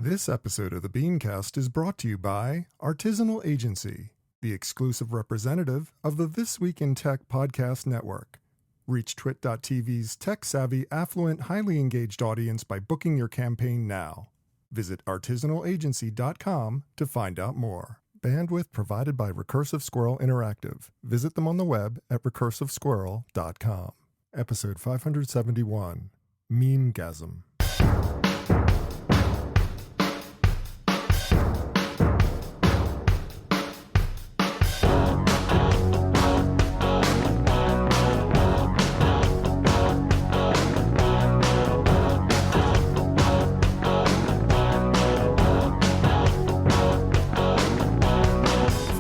This episode of the BeanCast is brought to you by Artisanal Agency, the exclusive representative of the This Week in Tech podcast network. Reach Twit.tv's tech-savvy, affluent, highly engaged audience by booking your campaign now. Visit artisanalagency.com to find out more. Bandwidth provided by Recursive Squirrel Interactive. Visit them on the web at recursivesquirrel.com. Episode 571, Memegasm.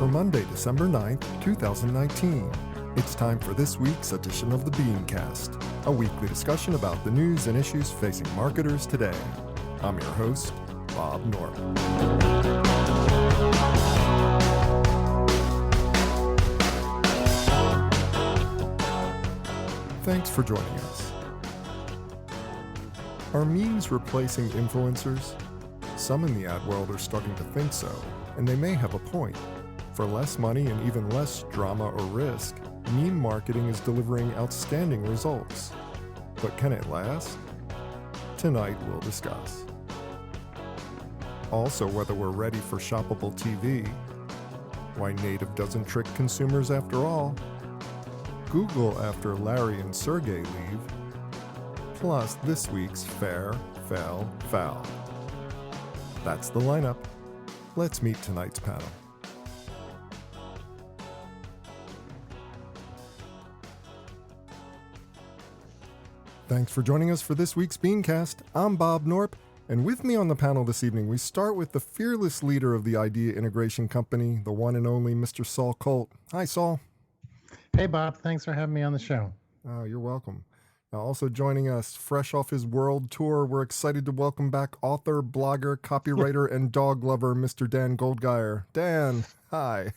Monday, December 9th, 2019. It's time for this week's edition of the BeanCast, a weekly discussion about the news and issues facing marketers today. I'm your host, Bob Norp. Thanks for joining us. Are memes replacing influencers? Some in the ad world are starting to think so, and they may have a point. For less money and even less drama or risk, meme marketing is delivering outstanding results. But can it last? Tonight we'll discuss. Also, whether we're ready for shoppable TV, why native doesn't trick consumers after all, Google after Larry and Sergey leave, plus this week's Fair, Fail, Foul. That's the lineup. Let's meet tonight's panel. Thanks for joining us for this week's BeanCast. I'm Bob Norp, and with me on the panel this evening, we start with the fearless leader of the idea integration company, the one and only Mr. Saul Colt. Hi, Saul. Hey, Bob. Thanks for having me on the show. Oh, you're welcome. Now, also joining us, fresh off his world tour, we're excited to welcome back author, blogger, copywriter, and dog lover, Mr. Dan Goldgeier. Dan, hi.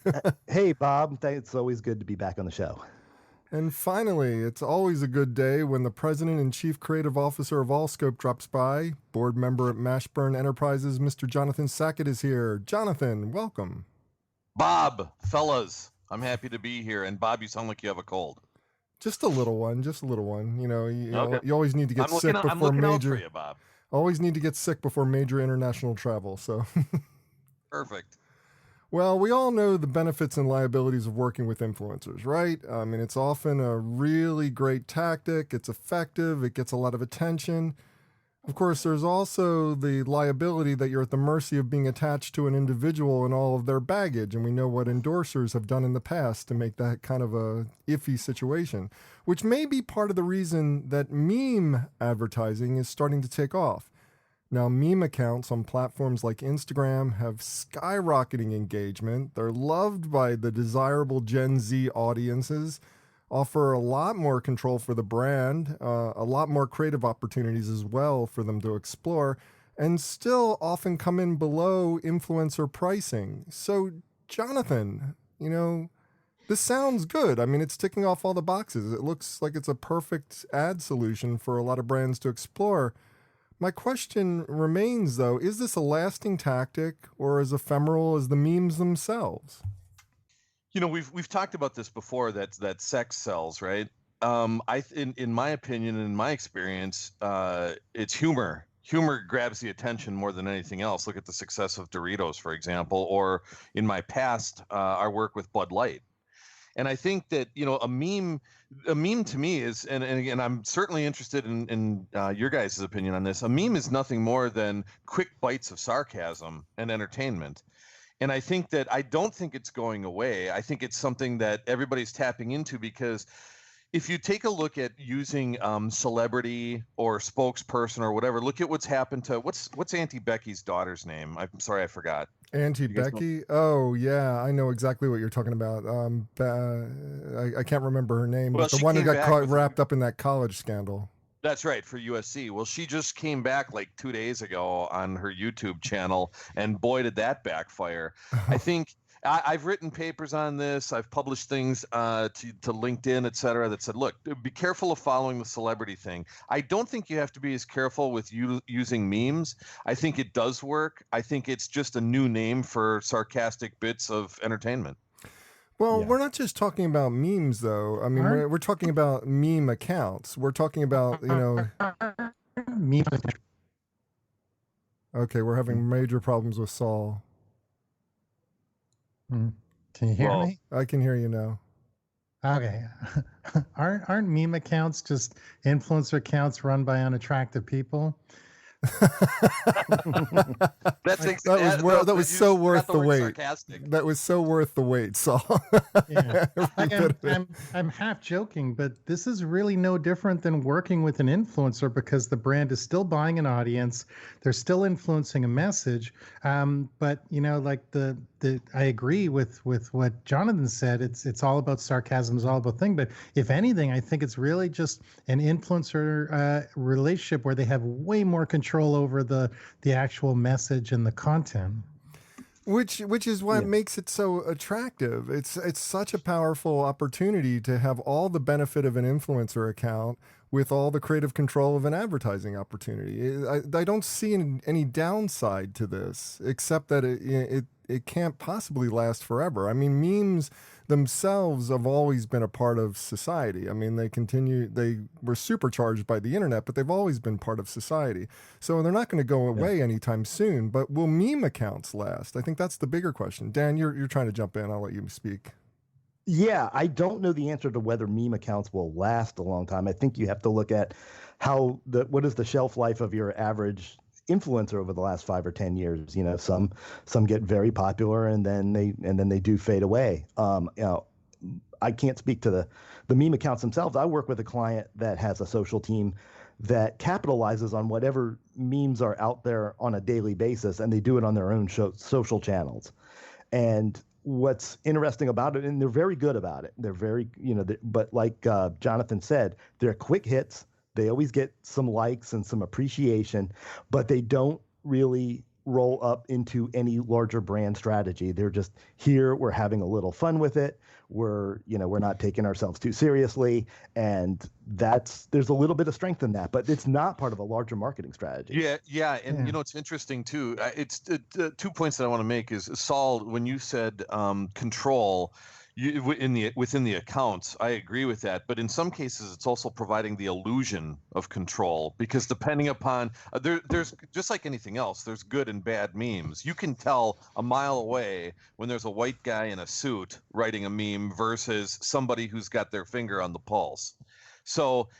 Hey, Bob. It's always good to be back on the show. And finally, it's always a good day when the president and chief creative officer of Allscope drops by. Board member at Mashburn Enterprises, Mr. Jonathan Sackett is here. Jonathan, welcome. Bob, fellas, I'm happy to be here. And Bob, you sound like you have a cold. Just a little one. You know, you always need to get sick before I'm looking major. out for you, Bob. Always need to get sick before major international travel. So Perfect. Well, we all know the benefits and liabilities of working with influencers, right? I mean, it's often a really great tactic. It's effective. It gets a lot of attention. Of course, there's also the liability that you're at the mercy of being attached to an individual and all of their baggage. And we know what endorsers have done in the past to make that kind of a iffy situation, which may be part of the reason that meme advertising is starting to take off. Now, meme accounts on platforms like Instagram have skyrocketing engagement. They're loved by the desirable Gen Z audiences, offer a lot more control for the brand, a lot more creative opportunities as well for them to explore, and still often come in below influencer pricing. So, Jonathan, you know, this sounds good. I mean, it's ticking off all the boxes. It looks like it's a perfect ad solution for a lot of brands to explore. My question remains, though, is this a lasting tactic or as ephemeral as the memes themselves? You know, we've talked about this before, that sex sells, right? In my opinion and in my experience, it's humor. Humor grabs the attention more than anything else. Look at the success of Doritos, for example, or in my past, our work with Bud Light. And I think that, you know, a meme to me is, and again, I'm certainly interested in your guys' opinion on this. A meme is nothing more than quick bites of sarcasm and entertainment. And I don't think it's going away. I think it's something that everybody's tapping into, because if you take a look at using celebrity or spokesperson or whatever, look at what's happened to what's Auntie Becky's daughter's name? I'm sorry, I forgot. Auntie Becky? Oh, yeah, I know exactly what you're talking about. I can't remember her name, but the one who got wrapped up in that college scandal. That's right, for USC. Well, she just came back like 2 days ago on her YouTube channel, and boy, did that backfire. I think I've written papers on this. I've published things to LinkedIn, et cetera, that said, look, be careful of following the celebrity thing. I don't think you have to be as careful with using memes. I think it does work. I think it's just a new name for sarcastic bits of entertainment. Well, Yeah. we're not just talking about memes, though. I mean, we're talking about meme accounts. We're talking about, Meme. okay, we're having major problems with Saul. Can you hear Well, me? I can hear you now. Okay. aren't meme accounts just influencer accounts run by unattractive people? That was so worth the wait. Sarcastic. That was so worth the wait, Saul. Yeah. Every bit of it. I'm half joking, but this is really no different than working with an influencer because the brand is still buying an audience. They're still influencing a message. But like I agree with what Jonathan said. It's all about sarcasm, it's all about thing. But if anything, I think it's really just an influencer relationship where they have way more control over the actual message and the content. Which is what makes it so attractive. It's such a powerful opportunity to have all the benefit of an influencer account with all the creative control of an advertising opportunity. I don't see any downside to this, except that it can't possibly last forever. I mean, memes themselves have always been a part of society. I mean, they were supercharged by the internet, but they've always been part of society. So they're not going to go away anytime soon, but will meme accounts last? I think that's the bigger question. Dan, you're trying to jump in. I'll let you speak. Yeah, I don't know the answer to whether meme accounts will last a long time. I think you have to look at what is the shelf life of your average influencer over the last 5 or 10 years. Some get very popular and then they do fade away. I can't speak to the meme accounts themselves. I work with a client that has a social team that capitalizes on whatever memes are out there on a daily basis, and they do it on their own social channels. And what's interesting about it, and they're very good about it. They're very, but like Jonathan said, they're quick hits. They always get some likes and some appreciation, but they don't really roll up into any larger brand strategy. They're just here. We're having a little fun with it. We're not taking ourselves too seriously. And there's a little bit of strength in that, but it's not part of a larger marketing strategy. Yeah. And it's interesting too. It's 2 points that I want to make is, Saul, when you said control, within the accounts, I agree with that. But in some cases, it's also providing the illusion of control, because depending upon there's just like anything else, there's good and bad memes. You can tell a mile away when there's a white guy in a suit writing a meme versus somebody who's got their finger on the pulse. So,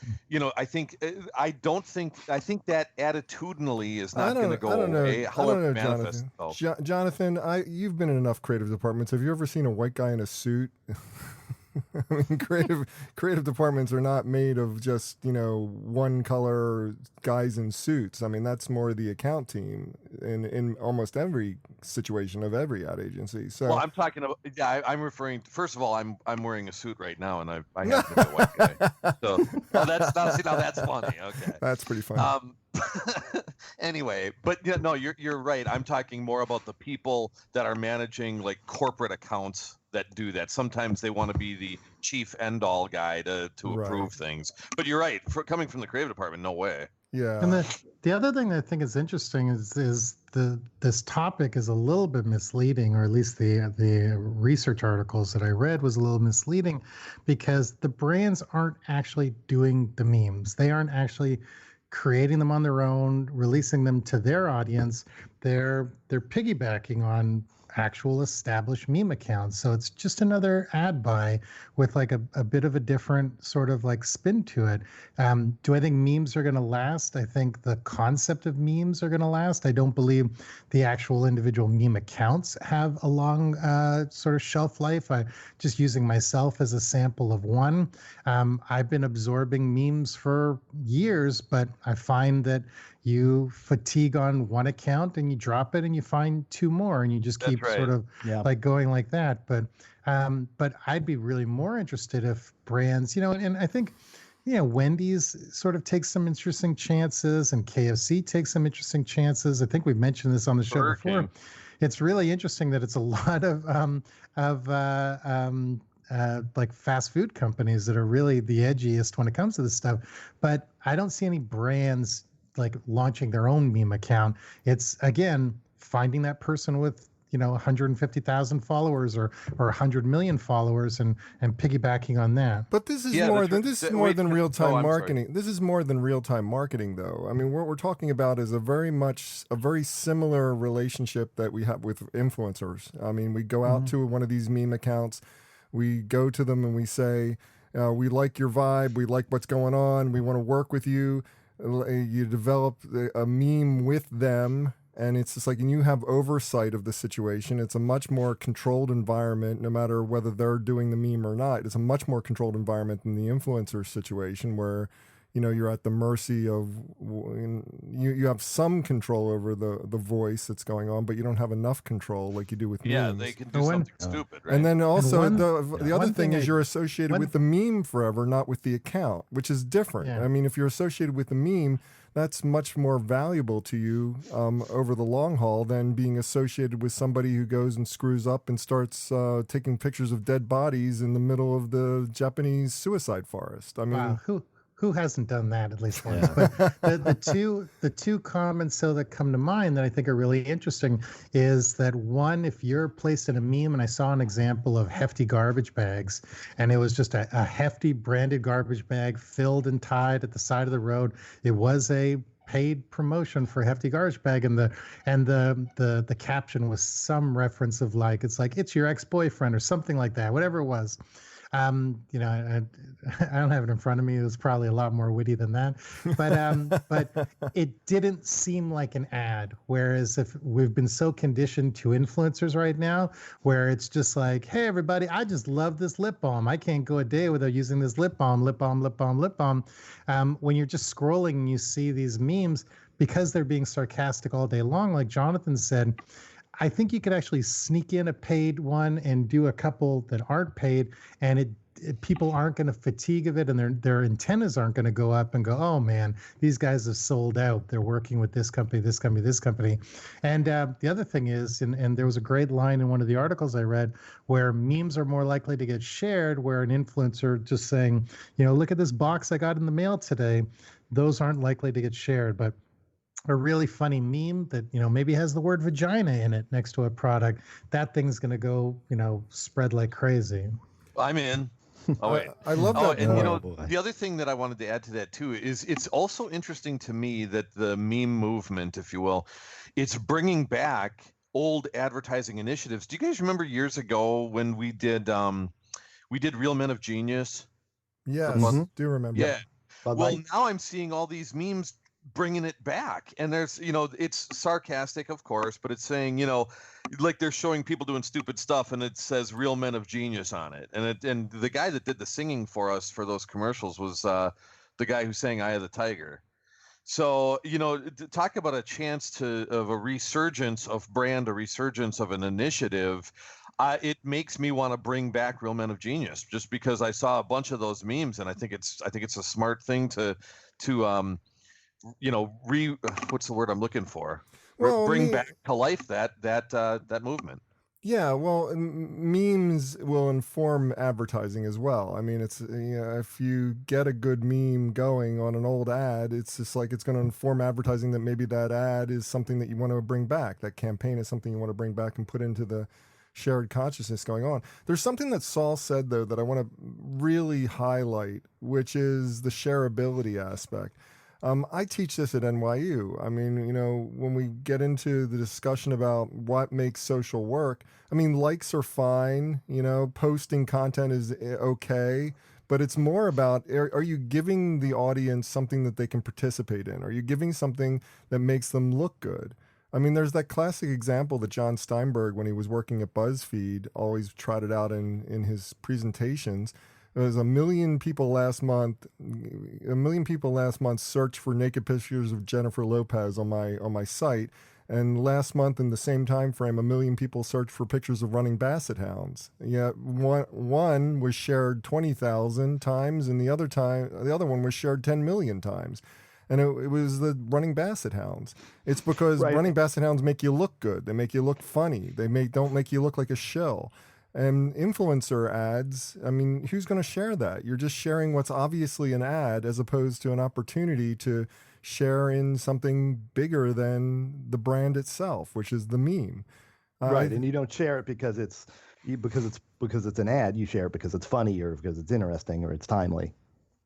I think that attitudinally is not going to go away. However, Jonathan. Jonathan, you've been in enough creative departments. Have you ever seen a white guy in a suit? I mean, creative departments are not made of just, one color guys in suits. I mean, that's more the account team in almost every situation of every ad agency. So, well, I'm talking about, I'm referring to, first of all, I'm wearing a suit right now, and I happen to be a white guy. So, that's funny. Okay. That's pretty funny. Anyway, but you're right. I'm talking more about the people that are managing like corporate accounts that do that. Sometimes they want to be the chief end all guy to approve things. But you're right. Coming from the creative department, no way. Yeah. And the other thing that I think is interesting is this topic is a little bit misleading, or at least the research articles that I read was a little misleading, because the brands aren't actually doing the memes. They aren't actually creating them on their own, releasing them to their audience. They're piggybacking on actual established meme accounts. So it's just another ad buy with like a bit of a different sort of like spin to it. Do I think memes are going to last? I think the concept of memes are going to last. I don't believe the actual individual meme accounts have a long sort of shelf life. Just using myself as a sample of one. I've been absorbing memes for years, but I find that you fatigue on one account and you drop it and you find two more and you just keep sort of like going like that. But I'd be really more interested if brands, and I think, Wendy's sort of takes some interesting chances and KFC takes some interesting chances. I think we've mentioned this on the show before. It's really interesting that it's a lot of like fast food companies that are really the edgiest when it comes to this stuff. But I don't see any brands like launching their own meme account. It's again finding that person with 150,000 followers or 100 million followers and piggybacking on that. But this is Yeah, more but than you're- this is wait, more than no, real time I'm sorry. marketing. This is more than real time marketing, though. I mean, what we're talking about is a very similar relationship that we have with influencers. I mean, we go out to one of these meme accounts, we go to them and we say, "We like your vibe. We like what's going on. We want to work with you." You develop a meme with them. And it's just like, and you have oversight of the situation. It's a much more controlled environment, no matter whether they're doing the meme or not. It's a much more controlled environment than the influencer situation where, you're at the mercy of, you have some control over the voice that's going on, but you don't have enough control like you do with Yeah, memes. they can do something stupid, right? And then also one- the other one thing thing is you're associated with the meme forever, not with the account, which is different. Yeah. I mean, if you're associated with the meme, that's much more valuable to you over the long haul than being associated with somebody who goes and screws up and starts taking pictures of dead bodies in the middle of the Japanese suicide forest. I mean, Wow, who hasn't done that at least once? But the two comments though that come to mind that I think are really interesting is that one, if you're placed in a meme, and I saw an example of hefty garbage bags, and it was just a hefty branded garbage bag filled and tied at the side of the road. It was a paid promotion for a hefty garbage bag, and the caption was some reference of like, it's your ex-boyfriend or something like that, whatever it was. I don't have it in front of me. It was probably a lot more witty than that, but it didn't seem like an ad. Whereas if we've been so conditioned to influencers right now, where it's just like, hey everybody, I just love this lip balm. I can't go a day without using this lip balm. When you're just scrolling and you see these memes, because they're being sarcastic all day long, like Jonathan said, I think you could actually sneak in a paid one and do a couple that aren't paid, and people aren't going to fatigue of it, and their antennas aren't going to go up and go, oh man, these guys have sold out. They're working with this company, this company, this company. And the other thing is, and there was a great line in one of the articles I read where memes are more likely to get shared, where an influencer just saying, look at this box I got in the mail today. Those aren't likely to get shared, but a really funny meme that maybe has the word vagina in it next to a product, that thing's going to go spread like crazy. I'm in. Oh wait, I love that. Oh, and boy. the other thing that I wanted to add to that too is it's also interesting to me that the meme movement, if you will, it's bringing back old advertising initiatives. Do you guys remember years ago when we did Real Men of Genius? Yes, do remember. Yeah. Bud Well, Light. now I'm seeing all these memes bringing it back, and there's it's sarcastic, of course, but it's saying like they're showing people doing stupid stuff, and it says Real Men of Genius on it, and the guy that did the singing for us for those commercials was the guy who sang Eye of the Tiger. So talk about a chance of a resurgence of brand, a resurgence of an initiative. It makes me want to bring back Real Men of Genius just because I saw a bunch of those memes, and I think it's a smart thing to what's the word I'm looking for? Bring back to life that movement. Yeah, well, memes will inform advertising as well. I mean, it's if you get a good meme going on an old ad, it's just like it's going to inform advertising that maybe that ad is something that you want to bring back. That campaign is something you want to bring back and put into the shared consciousness going on. There's something that Saul said though that I want to really highlight, which is the shareability aspect. I teach this at NYU. I mean, when we get into the discussion about what makes social work, I mean, likes are fine, posting content is okay, but it's more about, are you giving the audience something that they can participate in? Are you giving something that makes them look good? I mean, there's that classic example that John Steinberg, when he was working at BuzzFeed, always trotted out in his presentations. There was 1 million people last month. 1 million people last month searched for naked pictures of Jennifer Lopez on my site, and last month in the same time frame, 1 million people searched for pictures of running basset hounds. Yeah, one was shared 20,000 times, and the other one was shared 10 million times. And it was the running basset hounds. It's because Right. running basset hounds make you look good. They make you look funny. Don't make you look like a shill. And influencer ads, I mean, who's going to share that? You're just sharing what's obviously an ad as opposed to an opportunity to share in something bigger than the brand itself, which is the meme. Right, and you don't share it because it's an ad. You share it because it's funny or because it's interesting or it's timely.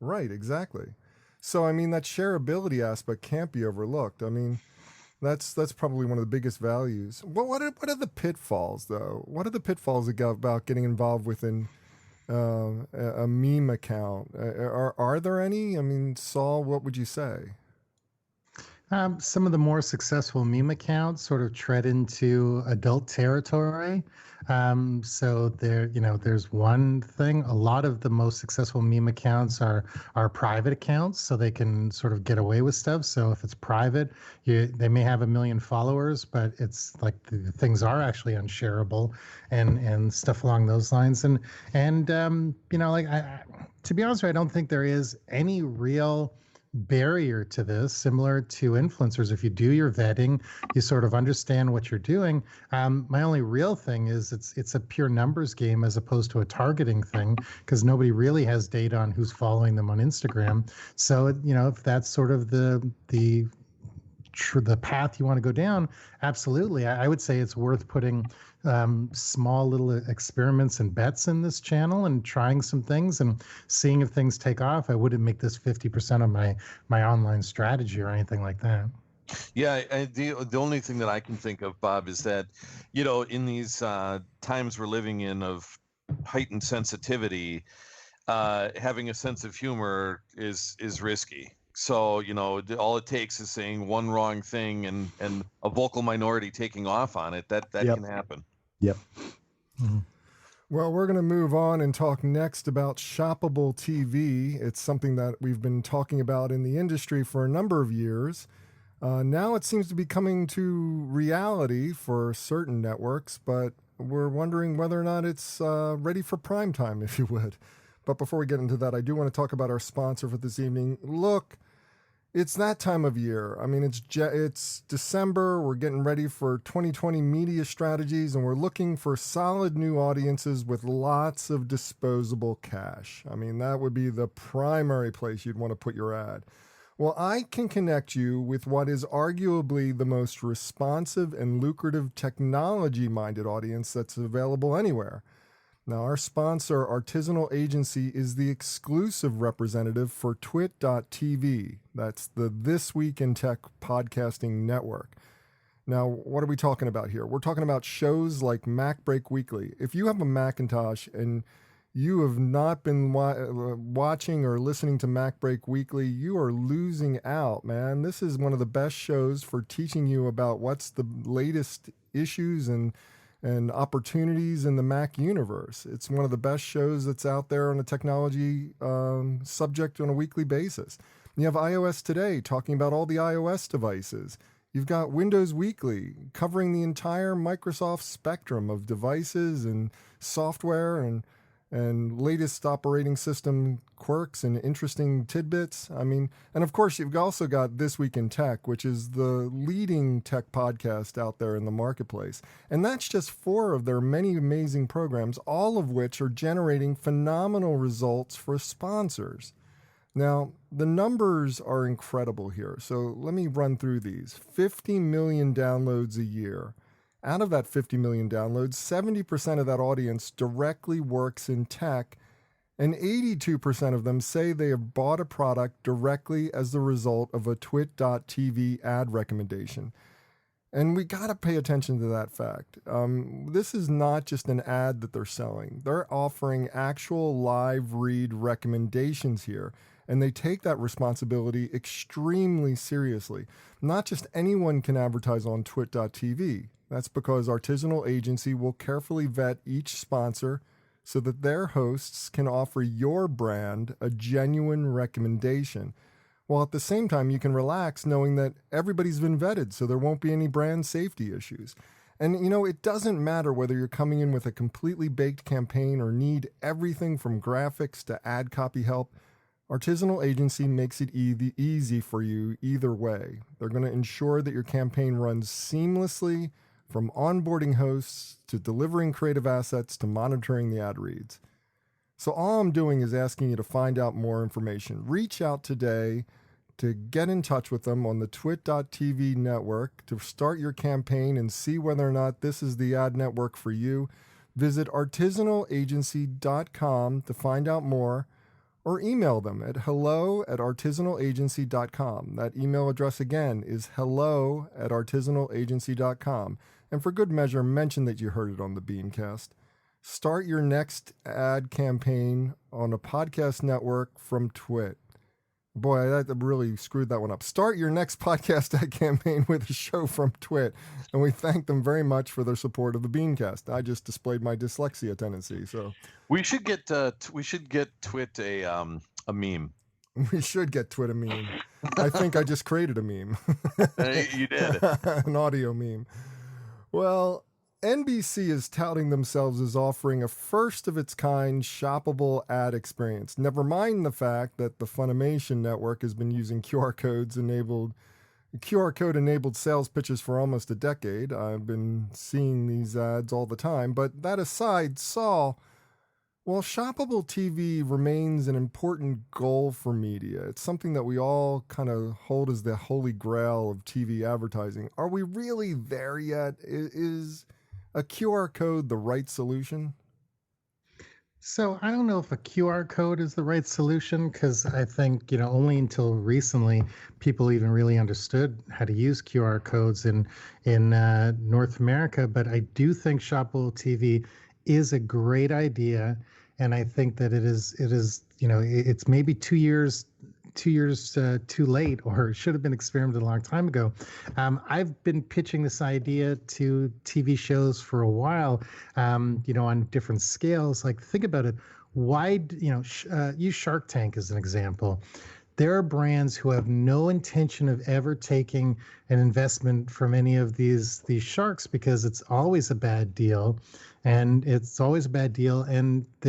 Right, exactly. So, I mean, that shareability aspect can't be overlooked. I mean, that's probably one of the biggest values. What are the pitfalls, though? What are the pitfalls about getting involved within a meme account? Are there any? I mean, Saul, what would you say? Some of the more successful meme accounts sort of tread into adult territory. So there's one thing. A lot of the most successful meme accounts are private accounts, so they can sort of get away with stuff. So if it's private, they may have 1 million followers, but it's like the things are actually unshareable and stuff along those lines. And to be honest with you, I don't think there is any real barrier to this, similar to influencers. If you do your vetting, you sort of understand what you're doing. My only real thing is it's a pure numbers game as opposed to a targeting thing, because nobody really has data on who's following them on Instagram. So if that's sort of the path you want to go down, absolutely. I would say it's worth putting small little experiments and bets in this channel and trying some things and seeing if things take off. I wouldn't make this 50% of my online strategy or anything like that. Yeah, the only thing that I can think of, Bob, is that, in these times we're living in of heightened sensitivity, having a sense of humor is risky. So, all it takes is saying one wrong thing and a vocal minority taking off on it. That Yep. can happen. Yep. Mm-hmm. Well, we're going to move on and talk next about shoppable TV. It's something that we've been talking about in the industry for a number of years. Now it seems to be coming to reality for certain networks, but we're wondering whether or not it's ready for prime time, if you would. But before we get into that, I do want to talk about our sponsor for this evening. Look, it's that time of year. I mean, it's December. We're getting ready for 2020 media strategies, and we're looking for solid new audiences with lots of disposable cash. I mean, that would be the primary place you'd want to put your ad. Well, I can connect you with what is arguably the most responsive and lucrative technology-minded audience that's available anywhere. Now, our sponsor, Artisanal Agency, is the exclusive representative for Twit.tv. That's the This Week in Tech podcasting network. Now, what are we talking about here? We're talking about shows like Mac Break Weekly. If you have a Macintosh and you have not been watching or listening to Mac Break Weekly, you are losing out, man. This is one of the best shows for teaching you about what's the latest issues and opportunities in the Mac universe. It's one of the best shows that's out there on a technology subject on a weekly basis. You have iOS Today talking about all the iOS devices. You've got Windows Weekly covering the entire Microsoft spectrum of devices and software and latest operating system quirks and interesting tidbits. I mean, and of course, you've also got This Week in Tech, which is the leading tech podcast out there in the marketplace. And that's just 4 of their many amazing programs, all of which are generating phenomenal results for sponsors. Now, the numbers are incredible here. So let me run through these. 50 million downloads a year. Out of that 50 million downloads, 70% of that audience directly works in tech, and 82% of them say they have bought a product directly as the result of a Twit.tv ad recommendation. And we got to pay attention to that fact. This is not just an ad that they're selling. They're offering actual live read recommendations here, and they take that responsibility extremely seriously. Not just anyone can advertise on Twit.tv. That's because Artisanal Agency will carefully vet each sponsor so that their hosts can offer your brand a genuine recommendation, while at the same time you can relax knowing that everybody's been vetted, so there won't be any brand safety issues. And it doesn't matter whether you're coming in with a completely baked campaign or need everything from graphics to ad copy help. Artisanal Agency makes it easy for you either way. They're going to ensure that your campaign runs seamlessly from onboarding hosts to delivering creative assets to monitoring the ad reads. So all I'm doing is asking you to find out more information. Reach out today to get in touch with them on the twit.tv network to start your campaign and see whether or not this is the ad network for you. Visit artisanalagency.com to find out more, or email them at hello@artisanalagency.com. That email address again is hello@artisanalagency.com. And for good measure, mention that you heard it on the BeanCast. Start your next ad campaign on a podcast network from Twit. Boy, that really screwed that one up. Start your next podcast ad campaign with a show from Twit. And we thank them very much for their support of the BeanCast. I just displayed my dyslexia tendency, so we should get Twit a meme. We should get Twit a meme. I think I just created a meme. You did. An audio meme. Well, NBC is touting themselves as offering a first-of-its-kind shoppable ad experience. Never mind the fact that the Funimation network has been using QR code-enabled sales pitches for almost a decade. I've been seeing these ads all the time. But that aside, Saul, while shoppable TV remains an important goal for media, it's something that we all kind of hold as the holy grail of TV advertising. Are we really there yet? Is a QR code the right solution? So I don't know if a QR code is the right solution, because I think, only until recently people even really understood how to use QR codes in North America. But I do think shoppable TV is a great idea, and I think that it is it's maybe 2 years too late, or it should have been experimented a long time ago. I've been pitching this idea to TV shows for a while, on different scales. Like, think about it. Why, use Shark Tank as an example. There are brands who have no intention of ever taking an investment from any of these sharks, because it's always a bad deal, and they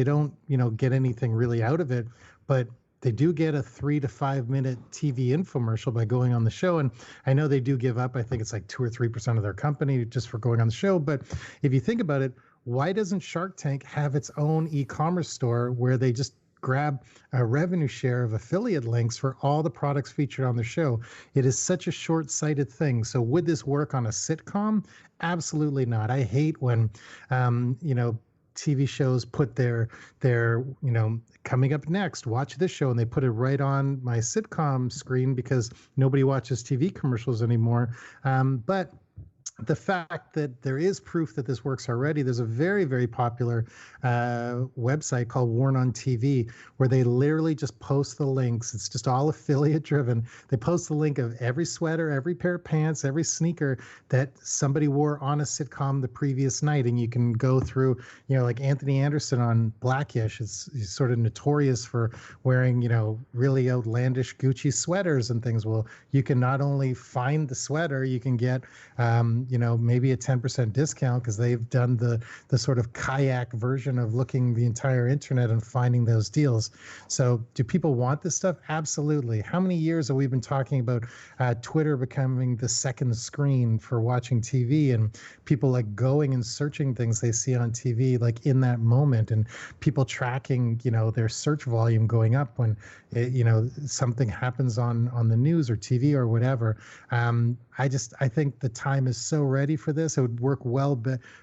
don't, get anything really out of it. But they do get a 3 to 5 minute TV infomercial by going on the show. And I know they do give up, I think it's like 2 or 3% of their company just for going on the show. But if you think about it, why doesn't Shark Tank have its own e-commerce store where they just grab a revenue share of affiliate links for all the products featured on the show? It is such a short-sighted thing. So would this work on a sitcom? Absolutely not. I hate when, TV shows put their coming up next, watch this show, and they put it right on my sitcom screen because nobody watches TV commercials anymore. But the fact that there is proof that this works already, there's a very, very popular website called Worn on TV, where they literally just post the links. It's just all affiliate driven. They post the link of every sweater, every pair of pants, every sneaker that somebody wore on a sitcom the previous night. And you can go through, like Anthony Anderson on Blackish. He's sort of notorious for wearing, really outlandish Gucci sweaters and things. Well, you can not only find the sweater, you can get, maybe a 10% discount, because they've done the sort of kayak version of looking the entire internet and finding those deals. So do people want this stuff? Absolutely. How many years have we been talking about Twitter becoming the second screen for watching TV, and people like going and searching things they see on TV like in that moment, and people tracking, their search volume going up when something happens on the news or TV or whatever. I think the time is so ready for this. It would work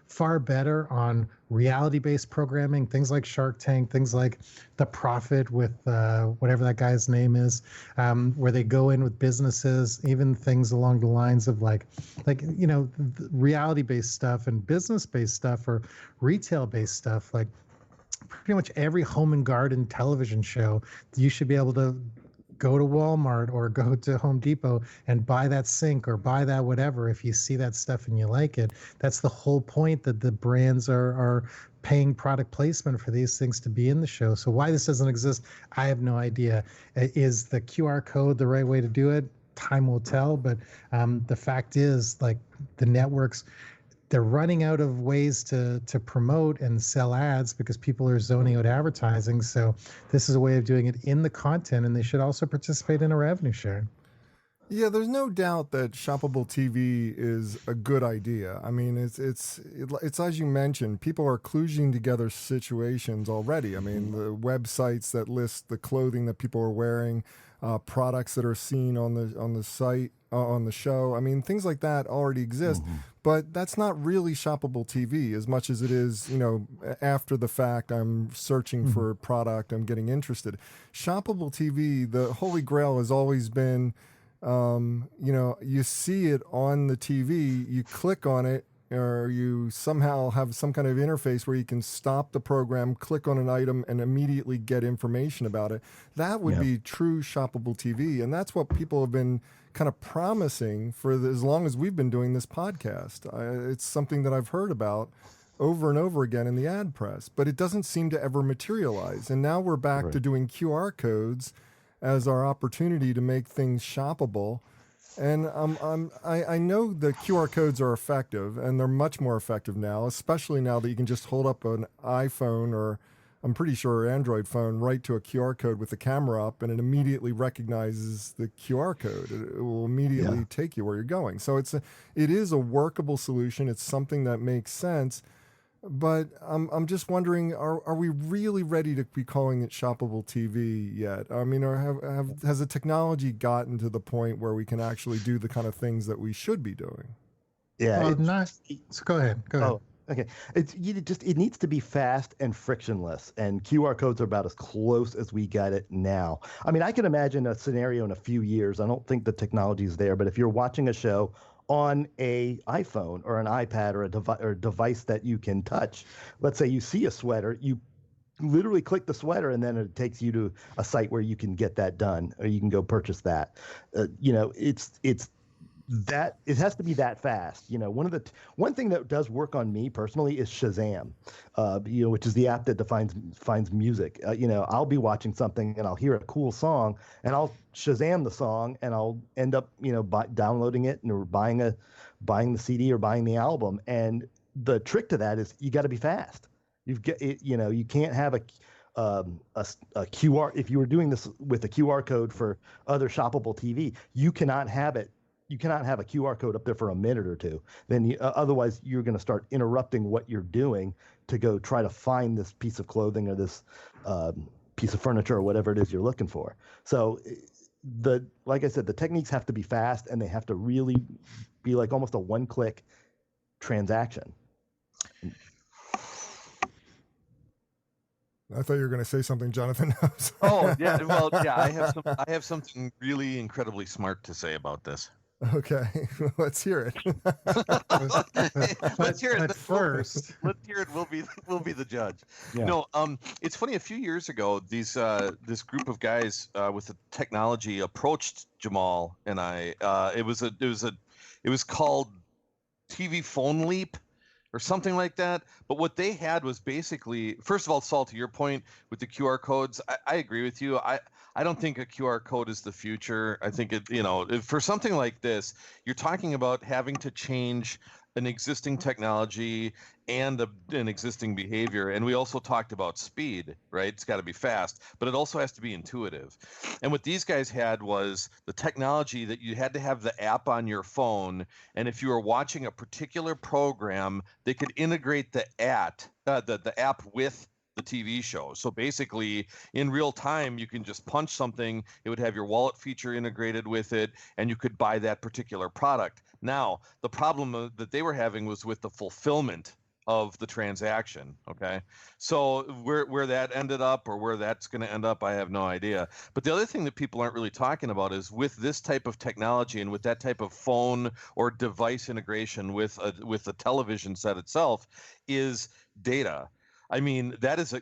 far better on reality-based programming, things like Shark Tank, things like The Prophet with whatever that guy's name is, where they go in with businesses, even things along the lines of like reality-based stuff and business-based stuff or retail-based stuff. Like pretty much every home and garden television show, you should be able to go to Walmart or go to Home Depot and buy that sink or buy that whatever if you see that stuff and you like it. That's the whole point, that the brands are paying product placement for these things to be in the show. So why this doesn't exist, I have no idea. Is the QR code the right way to do it? Time will tell. But the fact is, like, the networks, they're running out of ways to promote and sell ads because people are zoning out advertising. So this is a way of doing it in the content, and they should also participate in a revenue share. Yeah, there's no doubt that shoppable TV is a good idea. I mean, it's as you mentioned, people are kludging together situations already. I mean, the websites that list the clothing that people are wearing, products that are seen on the site, on the show. I mean, things like that already exist, but that's not really shoppable TV as much as it is, after the fact, I'm searching for a product, I'm getting interested. Shoppable TV, the holy grail has always been, you see it on the TV, you click on it, or you somehow have some kind of interface where you can stop the program, click on an item, and immediately get information about it. That would be true shoppable TV. And that's what people have been kind of promising for as long as we've been doing this podcast. It's something that I've heard about over and over again in the ad press, but it doesn't seem to ever materialize. And now we're back to doing QR codes as our opportunity to make things shoppable. And I know the QR codes are effective, and they're much more effective now, especially now that you can just hold up an iPhone or I'm pretty sure Android phone right to a QR code with the camera up, and it immediately recognizes the QR code. It will immediately take you where you're going. So it is a workable solution. It's something that makes sense. But I'm just wondering, are we really ready to be calling it shoppable TV yet? I mean, has the technology gotten to the point where we can actually do the kind of things that we should be doing? Yeah. So go ahead. Oh, okay. It needs to be fast and frictionless, and QR codes are about as close as we got it now. I mean, I can imagine a scenario in a few years. I don't think the technology is there, but if you're watching a show on a iPhone or an iPad or a device that you can touch, let's say you see a sweater, you literally click the sweater, and then it takes you to a site where you can get that done, or you can go purchase that. It's that it has to be that fast. One thing that does work on me personally is Shazam, which is the app that finds music. I'll be watching something and I'll hear a cool song, and I'll Shazam the song, and I'll end up downloading it or buying the CD or buying the album. And the trick to that is you got to be fast. You can't have a QR. If you were doing this with a QR code for other shoppable TV, you cannot have it. You cannot have a QR code up there for a minute or two. Then otherwise you're going to start interrupting what you're doing to go try to find this piece of clothing or this piece of furniture or whatever it is you're looking for. So like I said, the techniques have to be fast, and they have to really be like almost a one-click transaction. I thought you were going to say something, Jonathan. Oh, yeah. Well, yeah, I have something really incredibly smart to say about this. Okay, let's hear it. Let's hear it. But first, let's hear it. We'll be the judge. Yeah. No, it's funny. A few years ago, this group of guys with the technology approached Jamal and I. It was called TV Phone Leap or something like that. But what they had was basically, first of all, Saul, to your point with the QR codes, I agree with you. I don't think a QR code is the future. I think for something like this, you're talking about having to change an existing technology and an existing behavior. And we also talked about speed, right? It's got to be fast, but it also has to be intuitive. And what these guys had was the technology that you had to have the app on your phone. And if you were watching a particular program, they could integrate the app with the TV show. So basically, in real time, you can just punch something. It would have your wallet feature integrated with it, and you could buy that particular product. Now, the problem that they were having was with the fulfillment of the transaction. Okay, so where that ended up, or where that's going to end up, I have no idea. But the other thing that people aren't really talking about is with this type of technology and with that type of phone or device integration with the television set itself is data. I mean, that is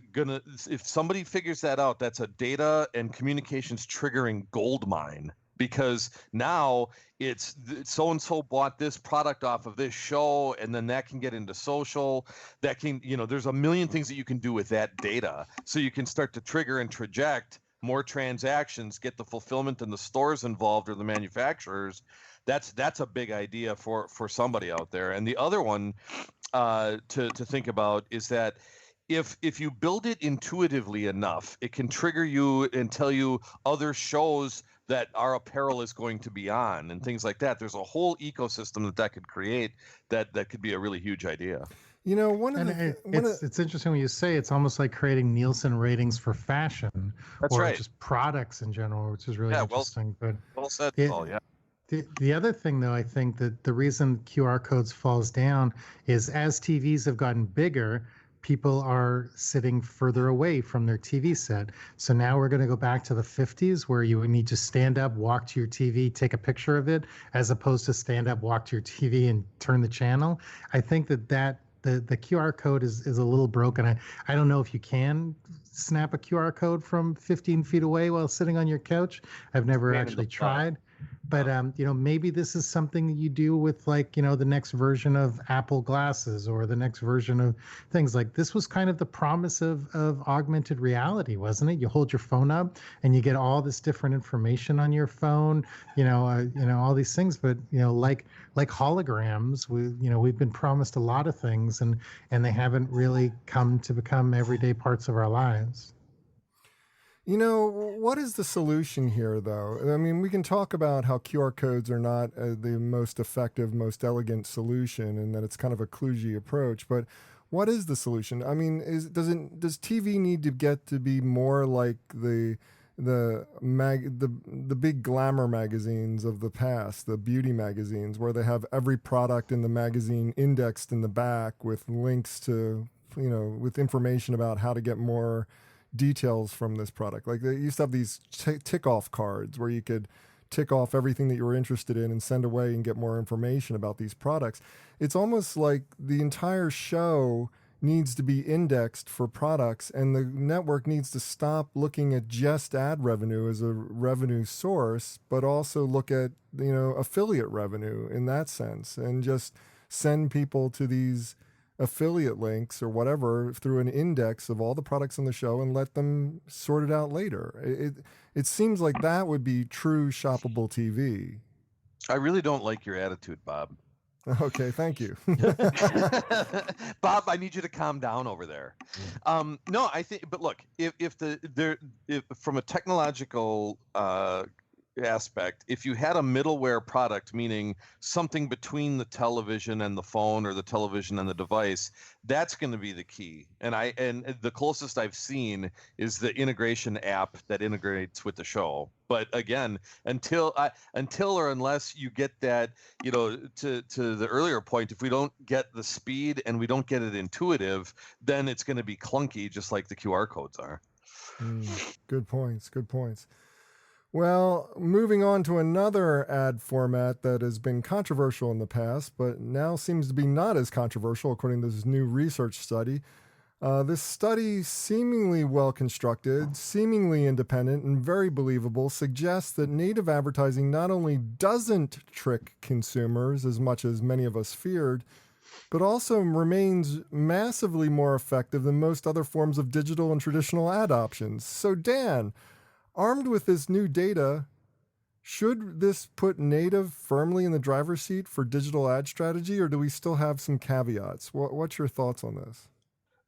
if somebody figures that out, that's a data and communications triggering gold mine, because now it's so-and-so bought this product off of this show, and then that can get into social. That can, there's a million things that you can do with that data. So you can start to trigger and traject more transactions, get the fulfillment and the stores involved or the manufacturers. that's a big idea for somebody out there. And the other one to think about is that if you build it intuitively enough, it can trigger you and tell you other shows that our apparel is going to be on and things like that. There's a whole ecosystem that could create that could be a really huge idea. You know, it's interesting when you say it's almost like creating Nielsen ratings for fashion or just products in general, which is really interesting. Well said, Paul. Yeah. The other thing, though, I think that the reason QR codes falls down is as TVs have gotten bigger, people are sitting further away from their TV set. So now we're going to go back to the 50s where you would need to stand up, walk to your TV, take a picture of it, as opposed to stand up, walk to your TV and turn the channel. I think that the QR code is a little broken. I don't know if you can snap a QR code from 15 feet away while sitting on your couch. I've never actually tried. But, maybe this is something that you do with the next version of Apple glasses or the next version of things like this. Was kind of the promise of augmented reality, wasn't it? You hold your phone up and you get all this different information on your phone, all these things. But, like holograms, we've been promised a lot of things and they haven't really come to become everyday parts of our lives. What is the solution here, though? I mean, we can talk about how QR codes are not the most effective, most elegant solution, and that it's kind of a kludgy approach. But what is the solution? I mean, does TV need to get to be more like the big glamour magazines of the past, the beauty magazines, where they have every product in the magazine indexed in the back with links to, with information about how to get more details from this product? Like they used to have these tick-off cards where you could tick off everything that you were interested in and send away and get more information about these products. It's almost like the entire show needs to be indexed for products, and the network needs to stop looking at just ad revenue as a revenue source, but also look at, affiliate revenue in that sense, and just send people to these affiliate links or whatever through an index of all the products in the show and let them sort it out later. It seems like that would be true shoppable TV. I really don't like your attitude, Bob. Okay, thank you. Bob, I need you to calm down over there. No, I think, but look, if from a technological aspect, if you had a middleware product, meaning something between the television and the phone or the television and the device, that's going to be the key. And the closest I've seen is the integration app that integrates with the show. But again, until or unless you get that, to the earlier point, if we don't get the speed and we don't get it intuitive, then it's going to be clunky, just like the QR codes are. Good points. Well, moving on to another ad format that has been controversial in the past, but now seems to be not as controversial according to this new research study. This study, seemingly well-constructed, seemingly independent, and very believable, suggests that native advertising not only doesn't trick consumers as much as many of us feared, but also remains massively more effective than most other forms of digital and traditional ad options. So, Dan, armed with this new data, should this put native firmly in the driver's seat for digital ad strategy, or do we still have some caveats? What's your thoughts on this?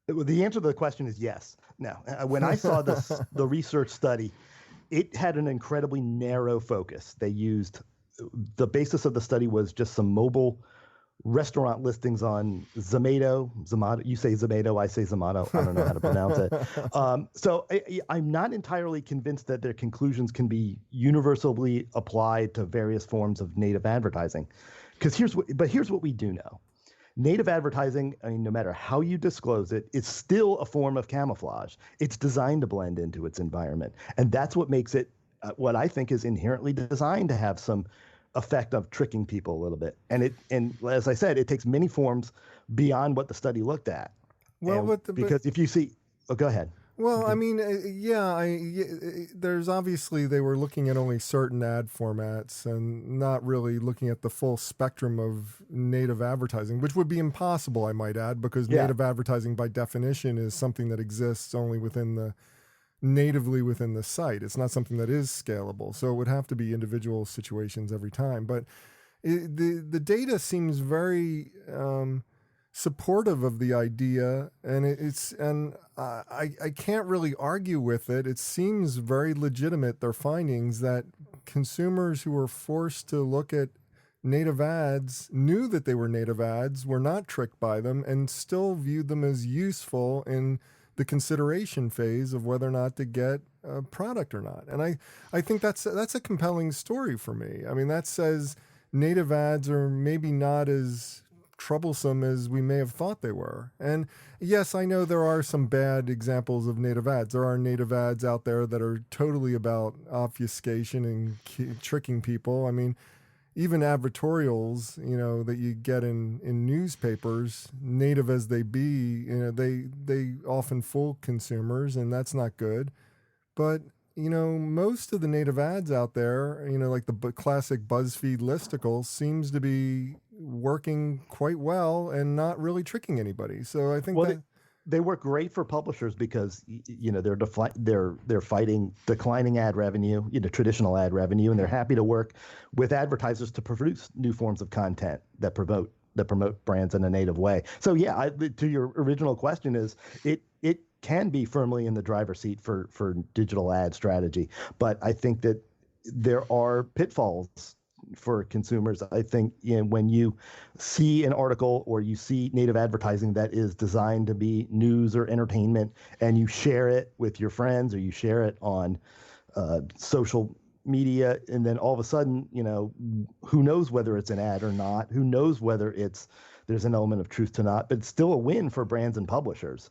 The answer to the question is yes. Now, when I saw the research study, it had an incredibly narrow focus. The basis of the study was just some mobile restaurant listings on Zomato. You say Zomato, I say Zomato. I don't know how to pronounce it. So I'm not entirely convinced that their conclusions can be universally applied to various forms of native advertising. Here's what we do know. Native advertising, no matter how you disclose it, it's still a form of camouflage. It's designed to blend into its environment. And that's what makes it what I think is inherently designed to have some effect of tricking people a little bit. And as I said, it takes many forms beyond what the study looked at. Well, because if you see, go ahead. Well, I mean, there's obviously they were looking at only certain ad formats and not really looking at the full spectrum of native advertising, which would be impossible, I might add, because native advertising by definition is something that exists only natively within the site. It's not something that is scalable. So it would have to be individual situations every time. But the data seems very supportive of the idea, and I can't really argue with it. It seems very legitimate, their findings, that consumers who were forced to look at native ads knew that they were native ads, were not tricked by them, and still viewed them as useful in the consideration phase of whether or not to get a product or not. And I think that's a compelling story for me. I mean, that says native ads are maybe not as troublesome as we may have thought they were. And yes, I know there are some bad examples of native ads. There are native ads out there that are totally about obfuscation and tricking people. I mean, even advertorials, that you get in newspapers, native as they be, they often fool consumers, and that's not good. But most of the native ads out there, like the classic BuzzFeed listicle, seems to be working quite well and not really tricking anybody. So I think they work great for publishers because they're fighting declining ad revenue, traditional ad revenue, and they're happy to work with advertisers to produce new forms of content that promote brands in a native way. So yeah, to your original question, is it can be firmly in the driver's seat for digital ad strategy, but I think that there are pitfalls for consumers. I think when you see an article or you see native advertising that is designed to be news or entertainment, and you share it with your friends or you share it on social media, and then all of a sudden, who knows whether it's an ad or not? Who knows whether there's an element of truth to not? But it's still a win for brands and publishers.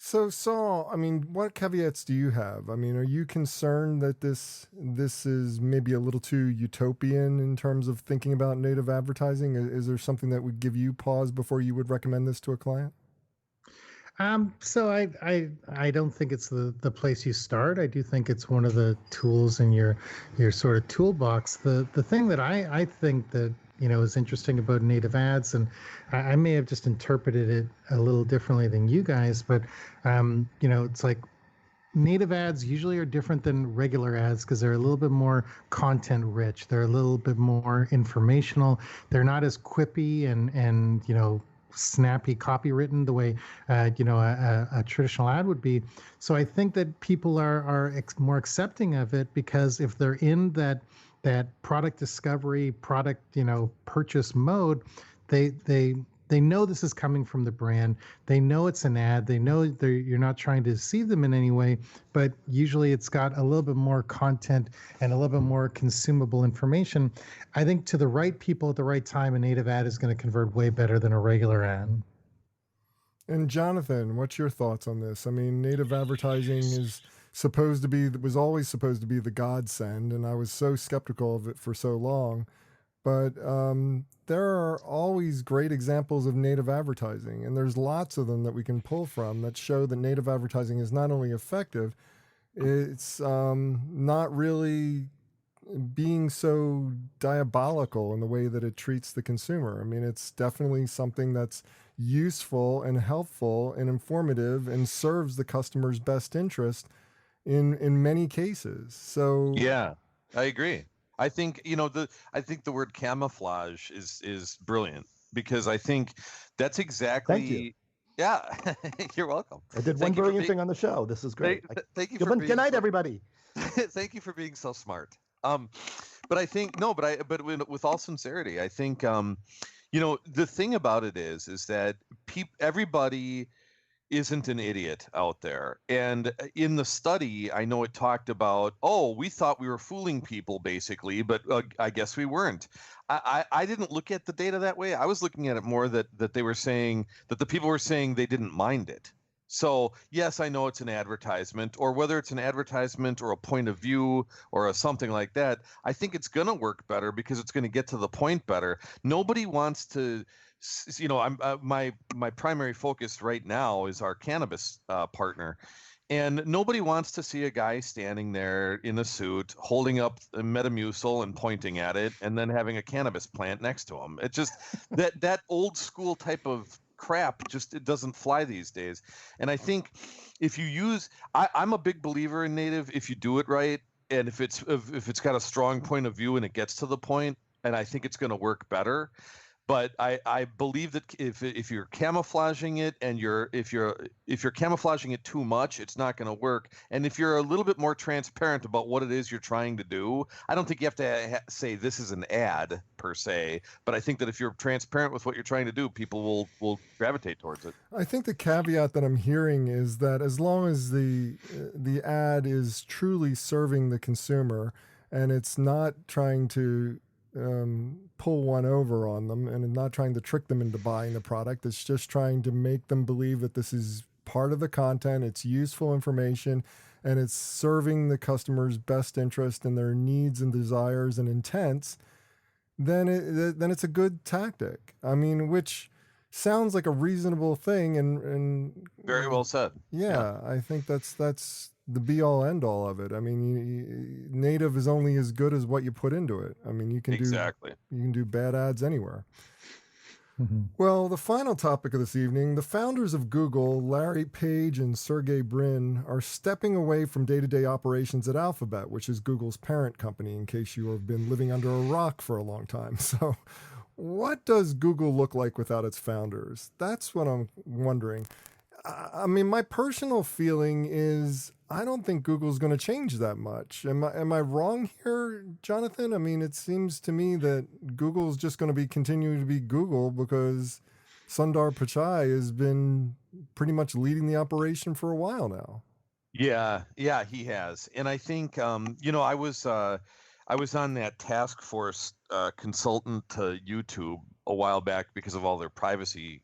So, Saul, I mean, what caveats do you have? I mean, are you concerned that this is maybe a little too utopian in terms of thinking about native advertising? Is there something that would give you pause before you would recommend this to a client? So I don't think it's the place you start. I do think it's one of the tools in your sort of toolbox. The thing that I think that is interesting about native ads, and I may have just interpreted it a little differently than you guys, but it's like native ads usually are different than regular ads because they're a little bit more content rich. They're a little bit more informational. They're not as quippy and snappy copywritten the way a traditional ad would be. So I think that people are more accepting of it because if they're in that product discovery, product purchase mode, they know this is coming from the brand. They know it's an ad. They know you're not trying to deceive them in any way, but usually it's got a little bit more content and a little bit more consumable information. I think to the right people at the right time, a native ad is going to convert way better than a regular ad. And Jonathan, what's your thoughts on this? I mean, native advertising was always supposed to be the godsend, and I was so skeptical of it for so long. But there are always great examples of native advertising, and there's lots of them that we can pull from that show that native advertising is not only effective, it's not really being so diabolical in the way that it treats the consumer. I mean, it's definitely something that's useful and helpful and informative and serves the customer's best interest in many cases. So yeah, I agree. I think the word camouflage is brilliant, because I think that's exactly. Thank you. Yeah, you're welcome. I did one brilliant thing on the show. This is great. Thank you. Good night, everybody. Thank you for being so smart. But I think with all sincerity, I think the thing about it is that everybody isn't an idiot out there. And in the study, I know it talked about, we thought we were fooling people basically, but I guess we weren't. I didn't look at the data that way. I was looking at it more that they were saying that the people were saying they didn't mind it. So yes, I know it's an advertisement, or whether it's an advertisement or a point of view or something like that, I think it's going to work better because it's going to get to the point better. Nobody wants to, my primary focus right now is our cannabis partner, and nobody wants to see a guy standing there in a suit holding up a Metamucil and pointing at it and then having a cannabis plant next to him. It just that old school type of crap, it doesn't fly these days. And I think if you use, I'm a big believer in native if you do it right, and if it's got a strong point of view and it gets to the point, and I think it's going to work better. But I believe that if you're camouflaging it and if you're camouflaging it too much, it's not going to work. And if you're a little bit more transparent about what it is you're trying to do, I don't think you have to say this is an ad per se. But I think that if you're transparent with what you're trying to do, people will gravitate towards it. I think the caveat that I'm hearing is that as long as the ad is truly serving the consumer and it's not trying to pull one over on them and not trying to trick them into buying the product. It's just trying to make them believe that this is part of the content, it's useful information, and it's serving the customer's best interest and their needs and desires and intents, then it's a good tactic. I mean, which sounds like a reasonable thing and very well said. Yeah, I think that's the be all end all of it. I mean, native is only as good as what you put into it. I mean, you can do bad ads anywhere. Mm-hmm. Well, the final topic of this evening, the founders of Google, Larry Page and Sergey Brin, are stepping away from day-to-day operations at Alphabet, which is Google's parent company, in case you have been living under a rock for a long time. So what does Google look like without its founders? That's what I'm wondering. I mean, my personal feeling is I don't think Google's going to change that much. Am I wrong here, Jonathan? I mean, it seems to me that Google's just going to be continuing to be Google because Sundar Pichai has been pretty much leading the operation for a while now. Yeah, he has. And I think, I was on that task force consultant to YouTube a while back because of all their privacy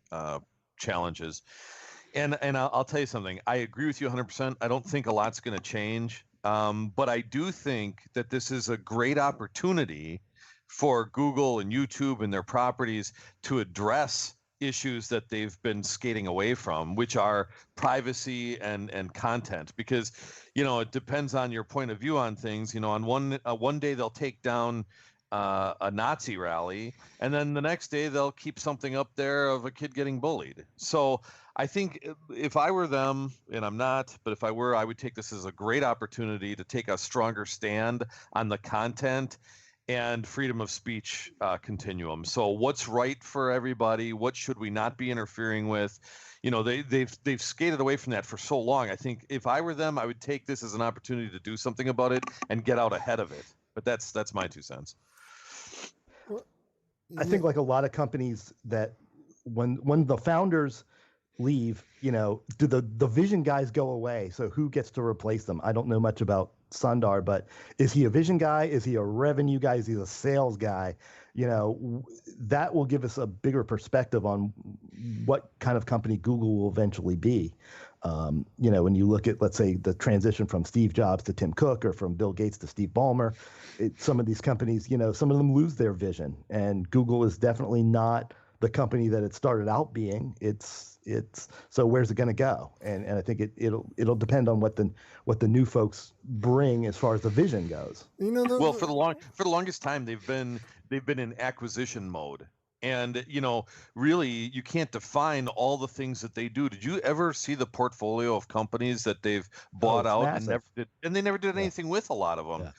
challenges. And I'll tell you something. I agree with you 100%. I don't think a lot's going to change. But I do think that this is a great opportunity for Google and YouTube and their properties to address issues that they've been skating away from, which are privacy and content. Because, it depends on your point of view on things. On one day they'll take down a Nazi rally, and then the next day they'll keep something up there of a kid getting bullied. So I think if I were them, and I'm not, but if I were, I would take this as a great opportunity to take a stronger stand on the content and freedom of speech continuum. So what's right for everybody? What should we not be interfering with? They've skated away from that for so long. I think if I were them, I would take this as an opportunity to do something about it and get out ahead of it. But that's my 2 cents. I think like a lot of companies that when the founders leave, do the vision guys go away? So who gets to replace them? I don't know much about Sundar, but is he a vision guy? Is he a revenue guy? Is he a sales guy? That will give us a bigger perspective on what kind of company Google will eventually be. When you look at, let's say, the transition from Steve Jobs to Tim Cook or from Bill Gates to Steve Ballmer, some of these companies, some of them lose their vision. And Google is definitely not the company that it started out being. It's so where's it going to go? And I think it'll depend on what the new folks bring as far as the vision goes. Well, for the longest time they've been in acquisition mode. And, really, you can't define all the things that they do. Did you ever see the portfolio of companies that they've bought out and they never did anything with a lot of them? Yeah.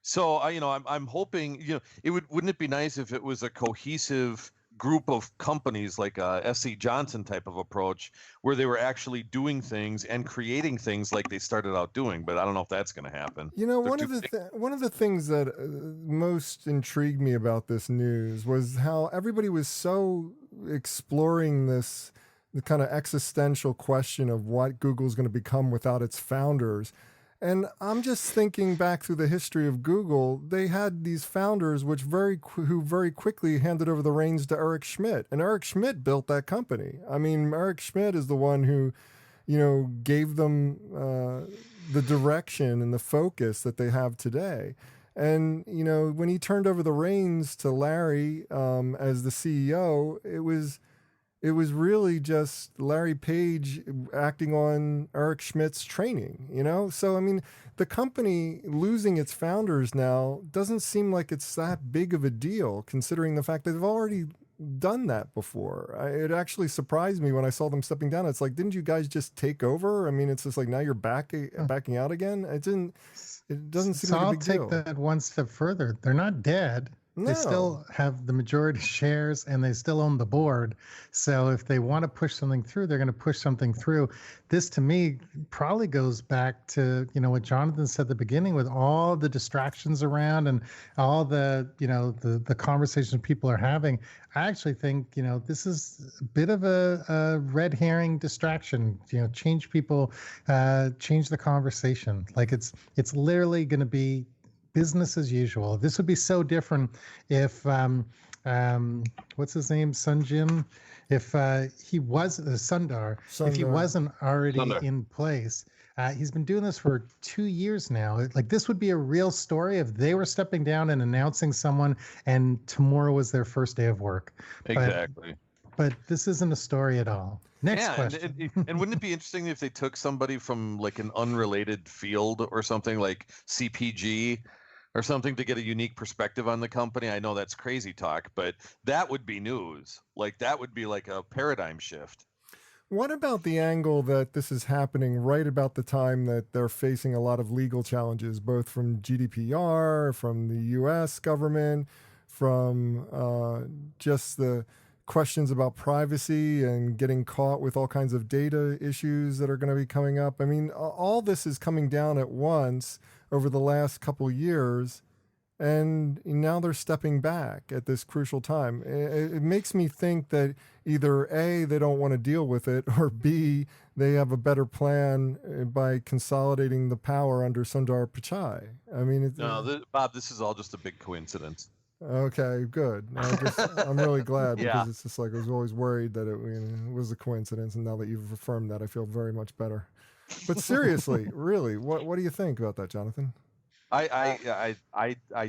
So, I'm hoping, wouldn't it be nice if it was a cohesive group of companies like a S.C. Johnson type of approach where they were actually doing things and creating things like they started out doing, but I don't know if that's going to happen. One of the things that most intrigued me about this news was how everybody was so exploring the kind of existential question of what Google's going to become without its founders. And I'm just thinking back through the history of Google, they had these founders who very quickly handed over the reins to Eric Schmidt. And Eric Schmidt built that company. I mean, Eric Schmidt is the one who, gave them the direction and the focus that they have today. And, when he turned over the reins to Larry as the CEO, it was really just Larry Page acting on Eric Schmidt's training, So, I mean, the company losing its founders now doesn't seem like it's that big of a deal, considering the fact that they've already done that before. It actually surprised me when I saw them stepping down. It's like, didn't you guys just take over? I mean, it's just like now you're backing out again. It doesn't seem like a big deal. I'll take that one step further. They're not dead. They still have the majority shares and they still own the board. So if they want to push something through, they're going to push something through. This to me probably goes back to, what Jonathan said at the beginning, with all the distractions around and all the, the conversations people are having. I actually think, this is a bit of a red herring distraction, change people, change the conversation. Like it's literally going to be business as usual. This would be so different if what's his name, Sunjin, if he was Sundar, if he wasn't already in place. He's been doing this for 2 years now. Like, this would be a real story if they were stepping down and announcing someone and tomorrow was their first day of work. Exactly. But this isn't a story at all. Next question. And wouldn't it be interesting if they took somebody from like an unrelated field or something like CPG or something to get a unique perspective on the company? I know that's crazy talk, but that would be news. Like, that would be like a paradigm shift. What about the angle that this is happening right about the time that they're facing a lot of legal challenges, both from GDPR, from the US government, from just the questions about privacy and getting caught with all kinds of data issues that are going to be coming up? I mean, all this is coming down at once over the last couple years, and now they're stepping back at this crucial time. It makes me think that either A, they don't want to deal with it, or B, they have a better plan by consolidating the power under Sundar Pichai. I mean, Bob, this is all just a big coincidence. Okay, good. I'm really glad, because it's just like I was always worried that it was a coincidence, and now that you've affirmed that, I feel very much better. But seriously, really, what do you think about that, Jonathan? I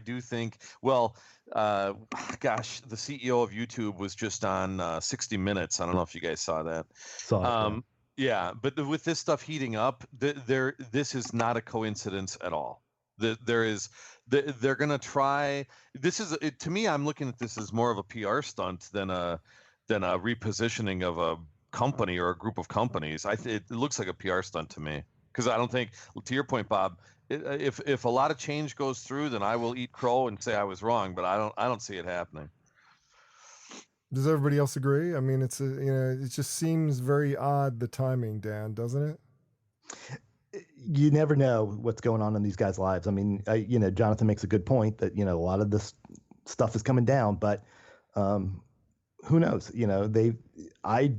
do think, well, gosh, the CEO of YouTube was just on 60 Minutes. I don't know if you guys saw that. Yeah, but with this stuff heating up, this is not a coincidence at all. They're going to try. To me, I'm looking at this as more of a PR stunt than a repositioning of a company or a group of companies. It looks like a PR stunt to me, because I don't think, to your point, Bob, if a lot of change goes through, then I will eat crow and say I was wrong, but I don't see it happening. Does everybody else agree? I mean, it just seems very odd, the timing, Dan, doesn't it? You never know what's going on in these guys' lives. I mean, Jonathan makes a good point that, a lot of this stuff is coming down, but who knows? I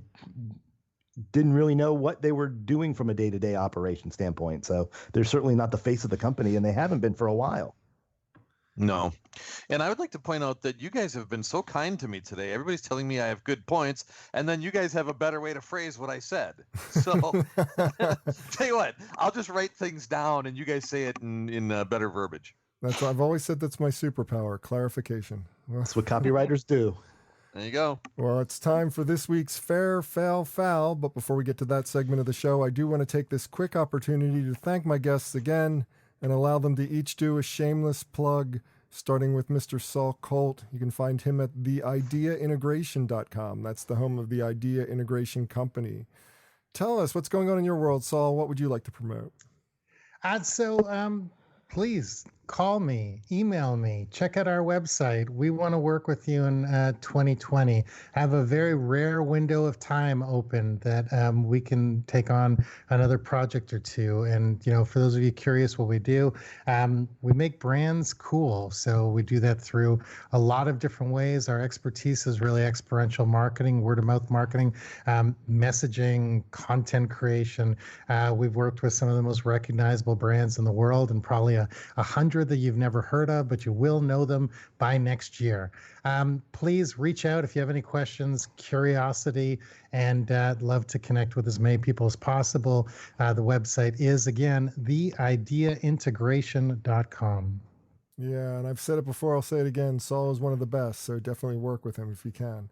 didn't really know what they were doing from a day-to-day operation standpoint. So they're certainly not the face of the company, and they haven't been for a while. No. And I would like to point out that you guys have been so kind to me today. Everybody's telling me I have good points, and then you guys have a better way to phrase what I said. So tell you what, I'll just write things down and you guys say it in better verbiage. I've always said that's my superpower, clarification. Well, that's what copywriters do. There you go. Well, it's time for this week's Fair, Foul, Foul. But before we get to that segment of the show, I do want to take this quick opportunity to thank my guests again and allow them to each do a shameless plug, starting with Mr. Saul Colt. You can find him at theideaintegration.com. That's the home of the Idea Integration Company. Tell us what's going on in your world, Saul. What would you like to promote? Please call me, email me, check out our website. We want to work with you in 2020. Have a very rare window of time open that we can take on another project or two. And, for those of you curious what we do, we make brands cool. So we do that through a lot of different ways. Our expertise is really experiential marketing, word of mouth marketing, messaging, content creation. We've worked with some of the most recognizable brands in the world, and probably 100 that you've never heard of, but you will know them by next year. Please reach out if you have any questions, curiosity, and love to connect with as many people as possible. The website is, again, theideaintegration.com. Yeah, and I've said it before, I'll say it again. Saul is one of the best, so definitely work with him if you can.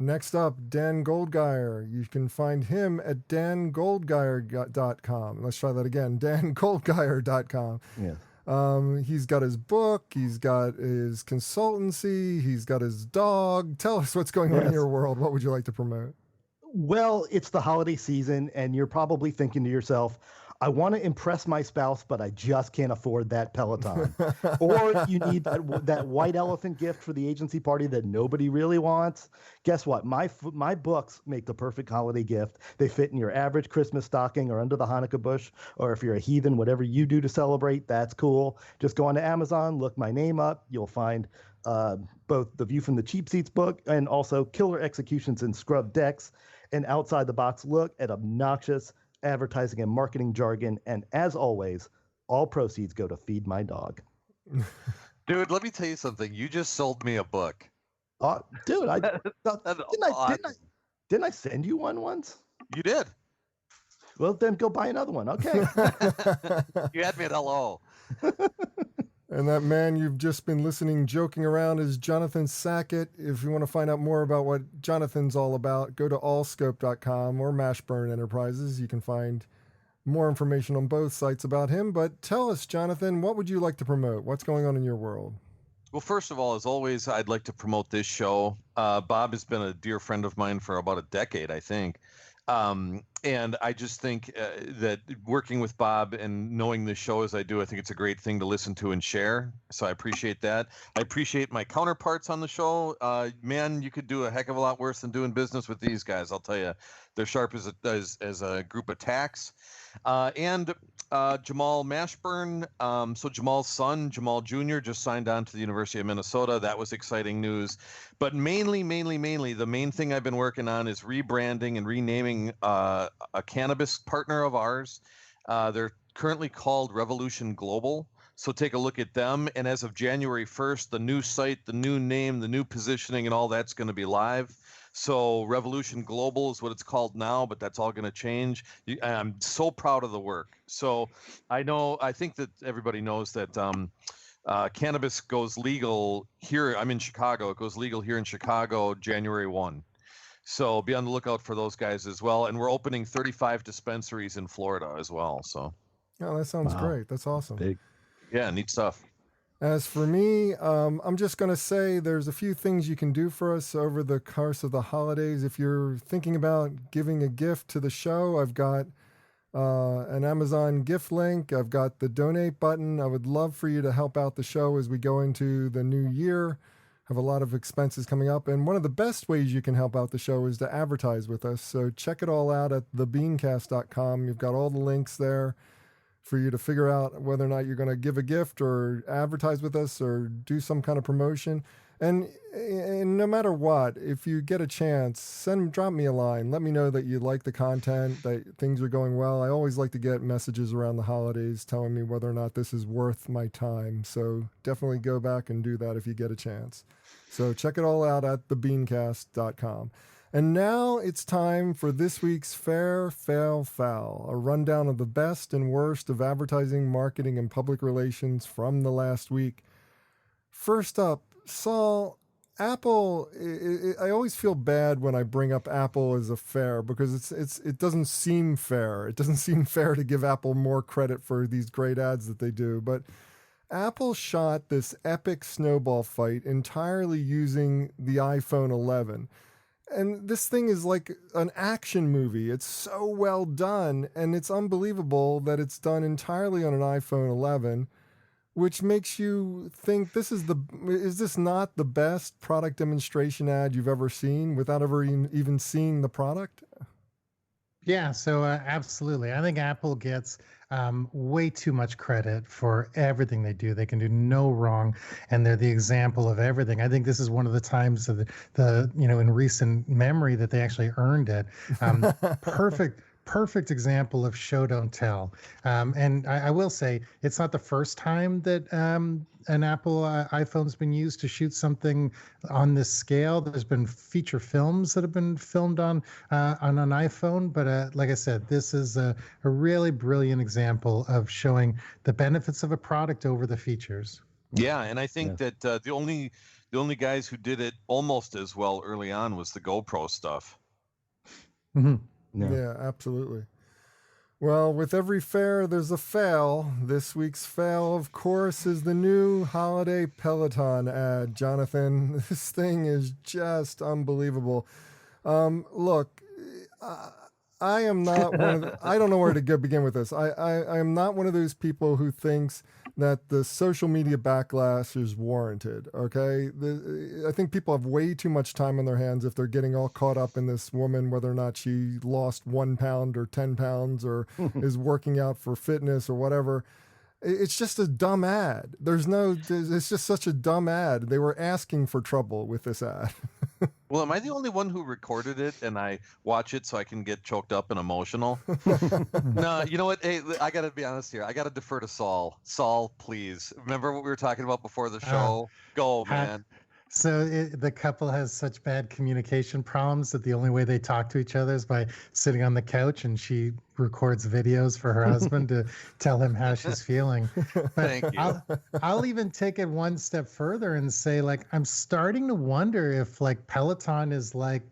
Next up, Dan Goldgeier. You can find him at dangoldgeier.com. Let's try that again, dangoldgeier.com. Yeah. He's got his book, he's got his consultancy, he's got his dog. Tell us what's going on in your world. What would you like to promote? Well, it's the holiday season, and you're probably thinking to yourself, I want to impress my spouse, but I just can't afford that Peloton. Or you need that white elephant gift for the agency party that nobody really wants. Guess what? My books make the perfect holiday gift. They fit in your average Christmas stocking or under the Hanukkah bush, or if you're a heathen, whatever you do to celebrate, that's cool. Just go onto Amazon, look my name up. You'll find both the View from the Cheap Seats book and also Killer Executions in Scrub Decks, an outside the box look at obnoxious advertising and marketing jargon. And as always, all proceeds go to feed my dog. Dude, let me tell you something. You just sold me a book. Dude, didn't I send you one once? You did. Well, then go buy another one. Okay. You had me at hello. And that man you've just been listening joking around is Jonathan Sackett. If you want to find out more about what Jonathan's all about, go to allscope.com or Mashburn Enterprises. You can find more information on both sites about him. But tell us, Jonathan, what would you like to promote? What's going on in your world? Well, first of all, as always, I'd like to promote this show. Bob has been a dear friend of mine for about a decade, I think. And I just think that working with Bob and knowing this show as I do, I think it's a great thing to listen to and share. So I appreciate that. I appreciate my counterparts on the show. Man, you could do a heck of a lot worse than doing business with these guys. I'll tell you, they're sharp as a group of tacks. And Jamal Mashburn. So Jamal's son, Jamal Jr., just signed on to the University of Minnesota. That was exciting news. But mainly, the main thing I've been working on is rebranding and renaming a cannabis partner of ours. They're currently called Revolution Global. So take a look at them. And as of January 1st, the new site, the new name, the new positioning, and all that's going to be live. So Revolution Global is what it's called now, but that's all going to change. I'm so proud of the work. So I think that everybody knows that cannabis goes legal here. I'm in Chicago. It goes legal here in Chicago January 1. So be on the lookout for those guys as well. And we're opening 35 dispensaries in Florida as well. So. Oh, that sounds great. That's awesome. Big. Yeah, neat stuff. As for me, I'm just going to say there's a few things you can do for us over the course of the holidays. If you're thinking about giving a gift to the show, I've got an Amazon gift link. I've got the donate button. I would love for you to help out the show as we go into the new year. Have a lot of expenses coming up. And one of the best ways you can help out the show is to advertise with us. So check it all out at thebeancast.com. You've got all the links there for you to figure out whether or not you're going to give a gift or advertise with us or do some kind of promotion. And no matter what, if you get a chance, drop me a line. Let me know that you like the content, that things are going well. I always like to get messages around the holidays telling me whether or not this is worth my time. So definitely go back and do that if you get a chance. So check it all out at thebeancast.com. And now it's time for this week's Fair, Fail, Foul, a rundown of the best and worst of advertising, marketing, and public relations from the last week. First up, Saul, Apple. I always feel bad when I bring up Apple as a fair because it doesn't seem fair. It doesn't seem fair to give Apple more credit for these great ads that they do. But Apple shot this epic snowball fight entirely using the iPhone 11. And this thing is like an action movie. It's so well done, and it's unbelievable that it's done entirely on an iPhone 11, which makes you think is this not the best product demonstration ad you've ever seen without ever even seeing the product? Yeah, so absolutely. I think Apple gets way too much credit for everything they do. They can do no wrong, and they're the example of everything. I think this is one of the times of the in recent memory that they actually earned it. Perfect example of show don't tell. And I will say it's not the first time that an Apple iPhone's been used to shoot something on this scale. There's been feature films that have been filmed on an iPhone, but like I said, this is a really brilliant example of showing the benefits of a product over the features. Yeah, and I think that the only guys who did it almost as well early on was the GoPro stuff. Mm-hmm. Yeah, absolutely. Well, with every fair, there's a fail. This week's fail, of course, is the new holiday Peloton ad. Jonathan, this thing is just unbelievable. Look, I am not one of the, I don't know where to begin with this. I am not one of those people who thinks that the social media backlash is warranted. Okay. I think people have way too much time on their hands if they're getting all caught up in this woman, whether or not she lost 1 pound or 10 pounds or is working out for fitness or whatever. It's just a dumb ad. It's just such a dumb ad. They were asking for trouble with this ad. Well, am I the only one who recorded it and I watch it so I can get choked up and emotional? No, you know what? Hey, I got to be honest here. I got to defer to Saul. Saul, please. Remember what we were talking about before the show? Go, man. So the couple has such bad communication problems that the only way they talk to each other is by sitting on the couch, and she records videos for her husband to tell him how she's feeling. But Thank you. I'll even take it one step further and say, like, I'm starting to wonder if like Peloton is like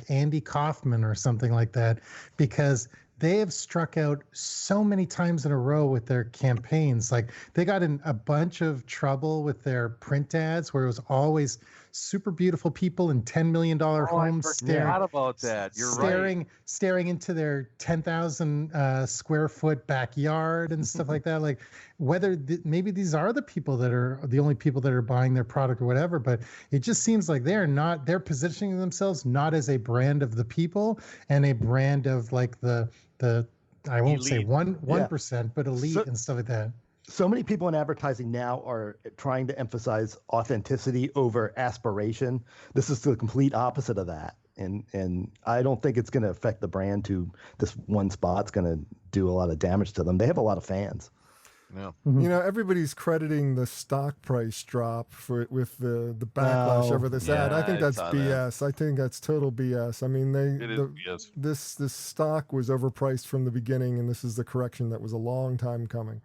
Andy Kaufman or something like that, because they have struck out so many times in a row with their campaigns. Like they got in a bunch of trouble with their print ads where it was always super beautiful people in $10 million homes staring into their 10,000 square foot backyard and stuff like that. Like whether maybe these are the people that are the only people that are buying their product or whatever, but it just seems like they're positioning themselves not as a brand of the people and a brand of like the I won't say 1%, but elite and stuff like that. So many people in advertising now are trying to emphasize authenticity over aspiration. This is the complete opposite of that. And I don't think it's going to affect the brand to this one spot's going to do a lot of damage to them. They have a lot of fans. Yeah. You know, everybody's crediting the stock price drop with the backlash over this ad. I think that's BS. I think that's total BS. I mean, BS. This stock was overpriced from the beginning, and this is the correction that was a long time coming.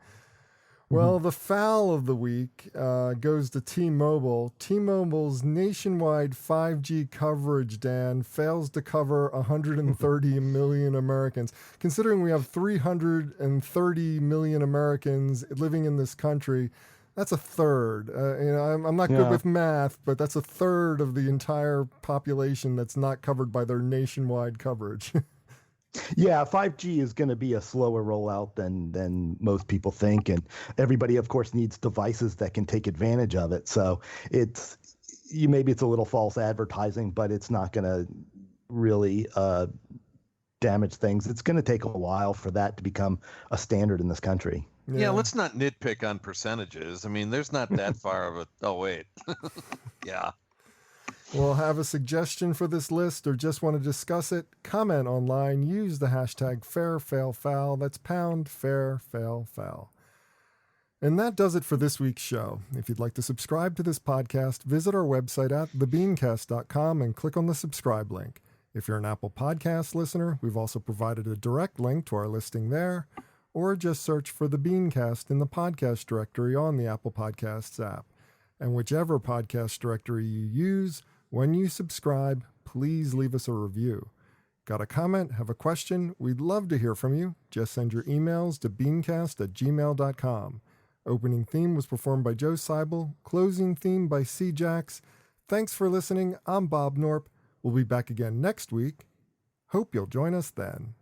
Well, the foul of the week goes to T-Mobile. T-Mobile's nationwide 5G coverage, Dan, fails to cover 130 million Americans. Considering we have 330 million Americans living in this country, that's a third. I'm not good with math, but that's a third of the entire population that's not covered by their nationwide coverage. Yeah, 5G is going to be a slower rollout than most people think, and everybody, of course, needs devices that can take advantage of it. So maybe it's a little false advertising, but it's not going to really damage things. It's going to take a while for that to become a standard in this country. Yeah, let's not nitpick on percentages. I mean, there's not that far of a. Oh wait, yeah. Well, have a suggestion for this list or just want to discuss it? Comment online. Use the hashtag #FairFailFoul. That's #FairFailFoul. And that does it for this week's show. If you'd like to subscribe to this podcast, visit our website at thebeancast.com and click on the subscribe link. If you're an Apple Podcast listener, we've also provided a direct link to our listing there, or just search for The BeanCast in the podcast directory on the Apple Podcasts app. And whichever podcast directory you use, when you subscribe, please leave us a review. Got a comment? Have a question? We'd love to hear from you. Just send your emails to beancast@gmail.com. Opening theme was performed by Joe Seibel. Closing theme by C. Jax. Thanks for listening. I'm Bob Norp. We'll be back again next week. Hope you'll join us then.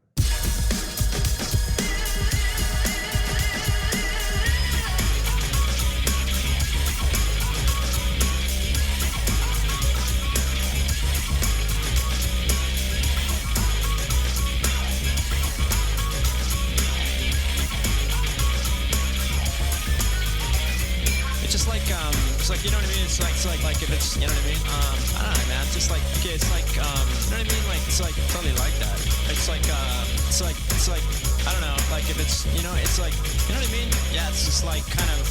You know what I mean? It's like if it's, you know what I mean? I don't know, man. It's just like, okay, it's like, you know what I mean? Like, it's like totally like that. It's like, I don't know, like if it's, you know, it's like, you know what I mean? Yeah, it's just like kind of,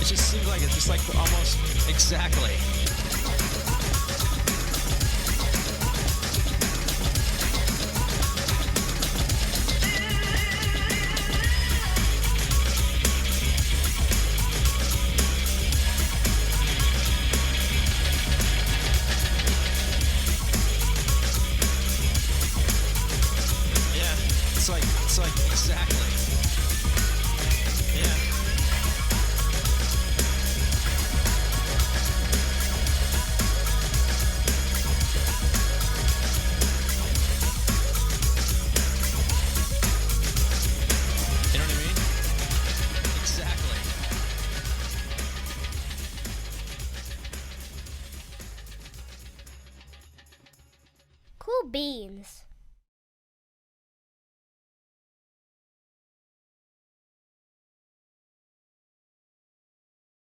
it just seems like it's just like almost exactly. It's like exactly. Yeah. beans.